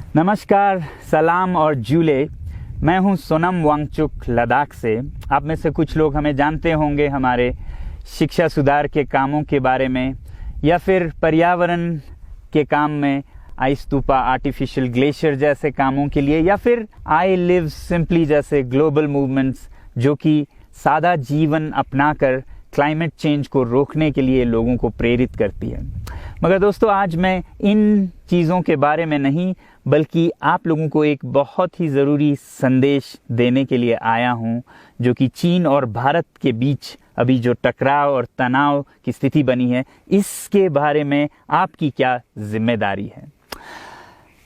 नमस्कार, सलाम और जूले। मैं हूं सोनम वांगचुक लद्दाख से। आप में से कुछ लोग हमें जानते होंगे हमारे शिक्षा सुधार के कामों के बारे में, या फिर पर्यावरण के काम में आइस स्तूपा, आर्टिफिशियल ग्लेशियर जैसे कामों के लिए, या फिर आई लिव सिंपली जैसे ग्लोबल मूवमेंट्स जो कि सादा जीवन अपनाकर क्लाइमेट चेंज को रोकने के लिए लोगों को प्रेरित करती है। मगर दोस्तों, आज मैं इन चीज़ों के बारे में नहीं बल्कि आप लोगों को एक बहुत ही ज़रूरी संदेश देने के लिए आया हूं, जो कि चीन और भारत के बीच अभी जो टकराव और तनाव की स्थिति बनी है, इसके बारे में आपकी क्या जिम्मेदारी है।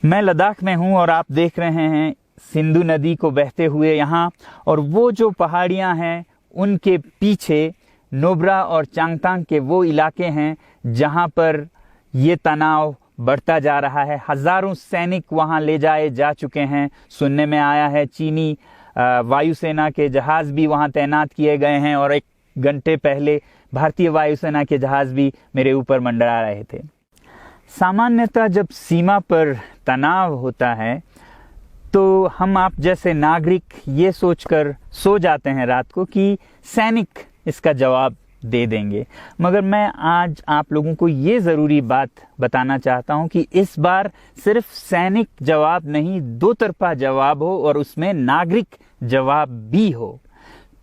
मैं लद्दाख में हूं और आप देख रहे हैं सिंधु नदी को बहते हुए यहाँ, और वो जो पहाड़ियाँ हैं उनके पीछे नुब्रा और चांगतांग के वो इलाके हैं जहाँ पर ये तनाव बढ़ता जा रहा है। हजारों सैनिक वहाँ ले जाए जा चुके हैं। सुनने में आया है चीनी वायुसेना के जहाज भी वहाँ तैनात किए गए हैं, और एक घंटे पहले भारतीय वायुसेना के जहाज भी मेरे ऊपर मंडरा रहे थे। सामान्यतः जब सीमा पर तनाव होता है तो हम आप जैसे नागरिक ये सोचकर सो जाते हैं रात को कि सैनिक इसका जवाब दे देंगे। मगर मैं आज आप लोगों को ये ज़रूरी बात बताना चाहता हूं कि इस बार सिर्फ सैनिक जवाब नहीं, दो तरफा जवाब हो और उसमें नागरिक जवाब भी हो।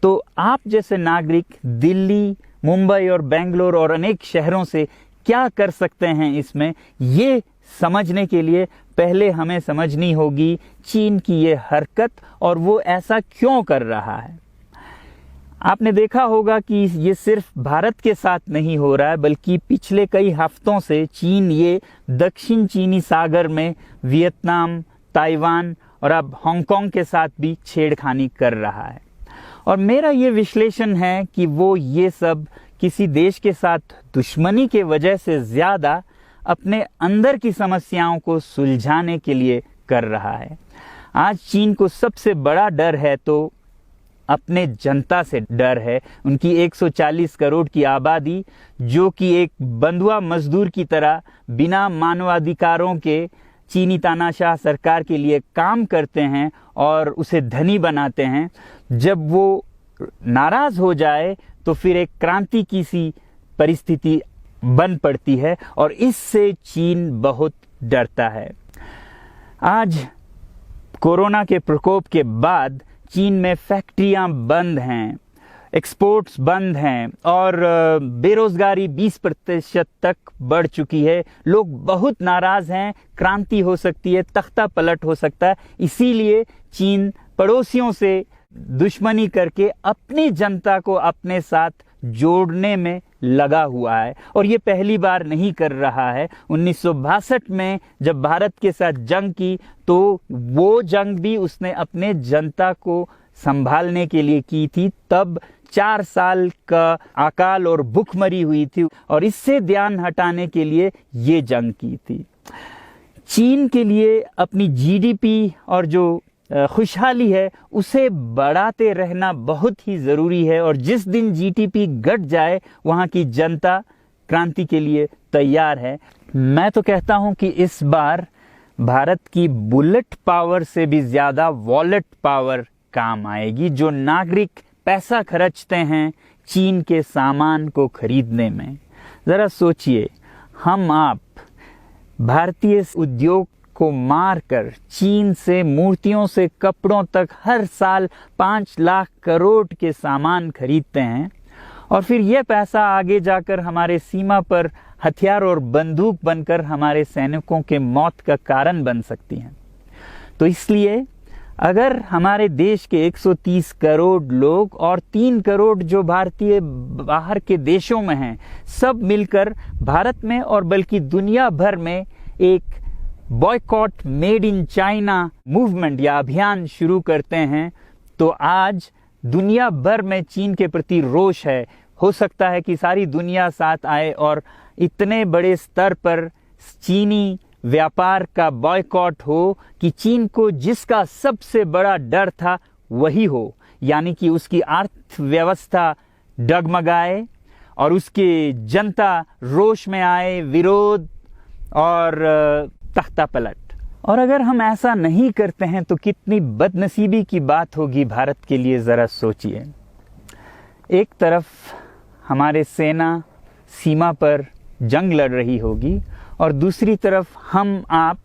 तो आप जैसे नागरिक दिल्ली, मुंबई और बेंगलोर और अनेक शहरों से क्या कर सकते हैं इसमें, ये समझने के लिए पहले हमें समझनी होगी चीन की ये हरकत और वो ऐसा क्यों कर रहा है। आपने देखा होगा कि ये सिर्फ भारत के साथ नहीं हो रहा है, बल्कि पिछले कई हफ्तों से चीन ये दक्षिण चीनी सागर में वियतनाम, ताइवान और अब हांगकांग के साथ भी छेड़खानी कर रहा है। और मेरा ये विश्लेषण है कि वो ये सब किसी देश के साथ दुश्मनी के वजह से ज़्यादा अपने अंदर की समस्याओं को सुलझाने के लिए कर रहा है। आज चीन को सबसे बड़ा डर है तो अपने जनता से डर है। उनकी 140 करोड़ की आबादी, जो कि एक बंधुआ मजदूर की तरह बिना मानवाधिकारों के चीनी तानाशाह सरकार के लिए काम करते हैं और उसे धनी बनाते हैं। जब वो नाराज हो जाए तो फिर एक क्रांति की सी परिस्थिति बन पड़ती है, और इससे चीन बहुत डरता है। आज कोरोना के प्रकोप के बाद चीन में फैक्ट्रियां बंद हैं, एक्सपोर्ट्स बंद हैं और बेरोजगारी 20% तक बढ़ चुकी है। लोग बहुत नाराज हैं, क्रांति हो सकती है, तख्ता पलट हो सकता है। इसीलिए चीन पड़ोसियों से दुश्मनी करके अपनी जनता को अपने साथ जोड़ने में लगा हुआ है, और ये पहली बार नहीं कर रहा है। 1962 में जब भारत के साथ जंग की तो वो जंग भी उसने अपने जनता को संभालने के लिए की थी। तब 4 साल का अकाल और भूखमरी हुई थी, और इससे ध्यान हटाने के लिए ये जंग की थी। चीन के लिए अपनी जीडीपी और जो खुशहाली है उसे बढ़ाते रहना बहुत ही ज़रूरी है, और जिस दिन जीडीपी घट जाए वहाँ की जनता क्रांति के लिए तैयार है। मैं तो कहता हूँ कि इस बार भारत की बुलेट पावर से भी ज़्यादा वॉलेट पावर काम आएगी। जो नागरिक पैसा खर्चते हैं चीन के सामान को खरीदने में, ज़रा सोचिए, हम आप भारतीय उद्योग को मारकर चीन से मूर्तियों से कपड़ों तक हर साल 5 लाख करोड़ के सामान खरीदते हैं, और फिर यह पैसा आगे जाकर हमारे सीमा पर हथियार और बंदूक बनकर हमारे सैनिकों के मौत का कारण बन सकती हैं। तो इसलिए अगर हमारे देश के 130 करोड़ लोग और 3 करोड़ जो भारतीय बाहर के देशों में हैं, सब मिलकर भारत में और बल्कि दुनिया भर में एक boycott made in China movement या अभियान शुरू करते हैं, तो आज दुनिया भर में चीन के प्रति रोष है। हो सकता है कि सारी दुनिया साथ आए और इतने बड़े स्तर पर चीनी व्यापार का बॉयकॉट हो कि चीन को जिसका सबसे बड़ा डर था वही हो, यानी कि उसकी अर्थव्यवस्था डगमगाए और उसकी जनता रोष में आए, विरोध और तख्ता पलट। और अगर हम ऐसा नहीं करते हैं तो कितनी बदनसीबी की बात होगी भारत के लिए, ज़रा सोचिए। एक तरफ हमारे सेना सीमा पर जंग लड़ रही होगी और दूसरी तरफ हम आप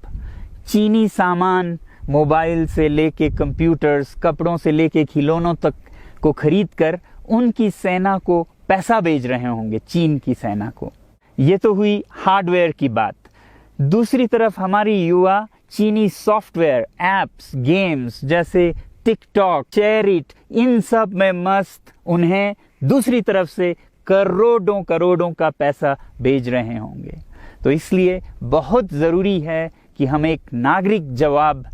चीनी सामान, मोबाइल से लेके कंप्यूटर्स, कपड़ों से लेके खिलौनों तक को खरीद कर उनकी सेना को पैसा भेज रहे होंगे, चीन की सेना को। ये तो हुई हार्डवेयर की बात। दूसरी तरफ हमारी युवा चीनी सॉफ्टवेयर, एप्स, गेम्स जैसे टिकटॉक, शेयरिट, इन सब में मस्त, उन्हें दूसरी तरफ से करोड़ों करोड़ों का पैसा भेज रहे होंगे। तो इसलिए बहुत ज़रूरी है कि हम एक नागरिक जवाब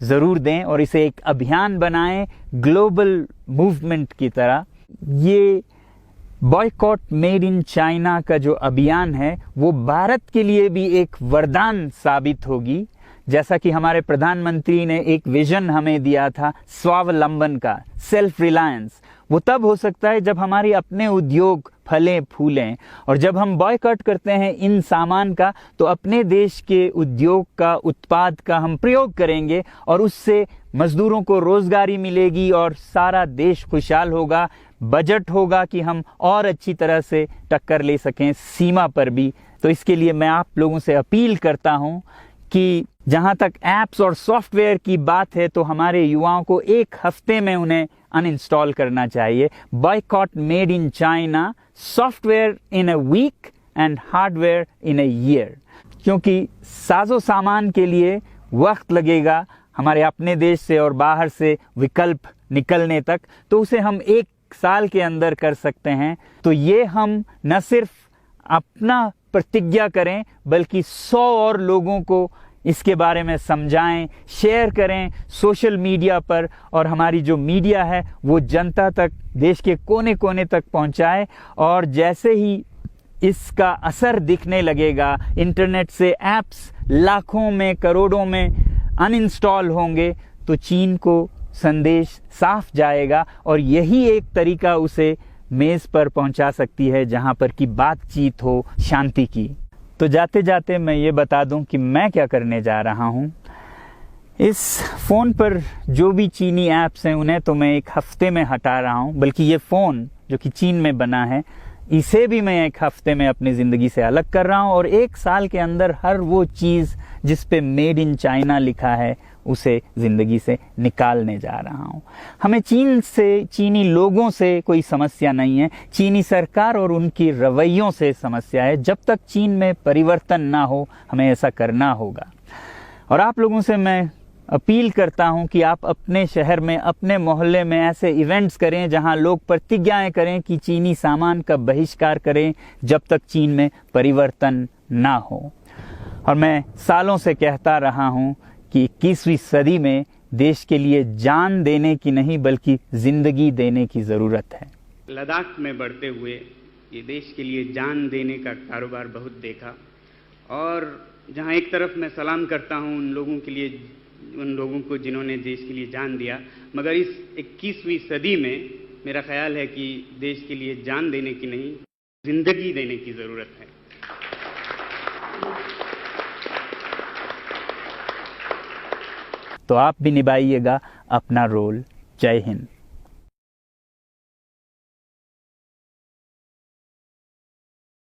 ज़रूर दें और इसे एक अभियान बनाएं, ग्लोबल मूवमेंट की तरह। ये बॉयकॉट मेड इन चाइना का जो अभियान है वो भारत के लिए भी एक वरदान साबित होगी। जैसा कि हमारे प्रधानमंत्री ने एक विजन हमें दिया था स्वावलंबन का, सेल्फ रिलायंस, वो तब हो सकता है जब हमारे अपने उद्योग फलें फूलें। और जब हम बॉयकॉट करते हैं इन सामान का तो अपने देश के उद्योग का, उत्पाद का हम प्रयोग करेंगे और उससे मजदूरों को रोजगारी मिलेगी और सारा देश खुशहाल होगा। बजट होगा कि हम और अच्छी तरह से टक्कर ले सकें सीमा पर भी। तो इसके लिए मैं आप लोगों से अपील करता हूं कि जहां तक ऐप्स और सॉफ्टवेयर की बात है तो हमारे युवाओं को एक हफ्ते में उन्हें अनइंस्टॉल करना चाहिए। Boycott made in China, software in a week and hardware in a year. क्योंकि साजो सामान के लिए वक्त लगेगा हमारे अपने देश से और बाहर से विकल्प निकलने तक, तो उसे हम 1 साल के अंदर कर सकते हैं। तो ये हम न सिर्फ अपना प्रतिज्ञा करें बल्कि 100 और लोगों को इसके बारे में समझाएं, शेयर करें सोशल मीडिया पर, और हमारी जो मीडिया है वो जनता तक, देश के कोने कोने तक पहुंचाए। और जैसे ही इसका असर दिखने लगेगा, इंटरनेट से ऐप्स लाखों में, करोड़ों में अनइंस्टॉल होंगे, तो चीन को संदेश साफ जाएगा और यही एक तरीका उसे मेज पर पहुंचा सकती है जहां पर की बातचीत हो शांति की। तो जाते जाते मैं ये बता दूं कि मैं क्या करने जा रहा हूं। इस फ़ोन पर जो भी चीनी ऐप्स हैं उन्हें तो मैं 1 हफ्ते में हटा रहा हूं, बल्कि ये फ़ोन जो कि चीन में बना है इसे भी मैं 1 हफ्ते में अपनी ज़िंदगी से अलग कर रहा हूं। और 1 साल के अंदर हर वो चीज़ जिस पे मेड इन चाइना लिखा है उसे ज़िंदगी से निकालने जा रहा हूं। हमें चीन से, चीनी लोगों से कोई समस्या नहीं है, चीनी सरकार और उनकी रवैयों से समस्या है। जब तक चीन में परिवर्तन ना हो हमें ऐसा करना होगा। और आप लोगों से मैं अपील करता हूं कि आप अपने शहर में, अपने मोहल्ले में ऐसे इवेंट्स करें जहां लोग प्रतिज्ञाएं करें कि चीनी सामान का बहिष्कार करें जब तक चीन में परिवर्तन ना हो। और मैं सालों से कहता रहा हूं कि 21वीं सदी में देश के लिए जान देने की नहीं बल्कि जिंदगी देने की ज़रूरत है। लद्दाख में बढ़ते हुए ये देश के लिए जान देने का कारोबार बहुत देखा, और जहां एक तरफ मैं सलाम करता हूं उन लोगों के लिए, उन लोगों को जिन्होंने देश के लिए जान दिया, मगर इस 21वीं सदी में मेरा ख्याल है कि देश के लिए जान देने की नहीं, जिंदगी देने की ज़रूरत है। तो आप भी निभाइएगा अपना रोल। जय हिंद।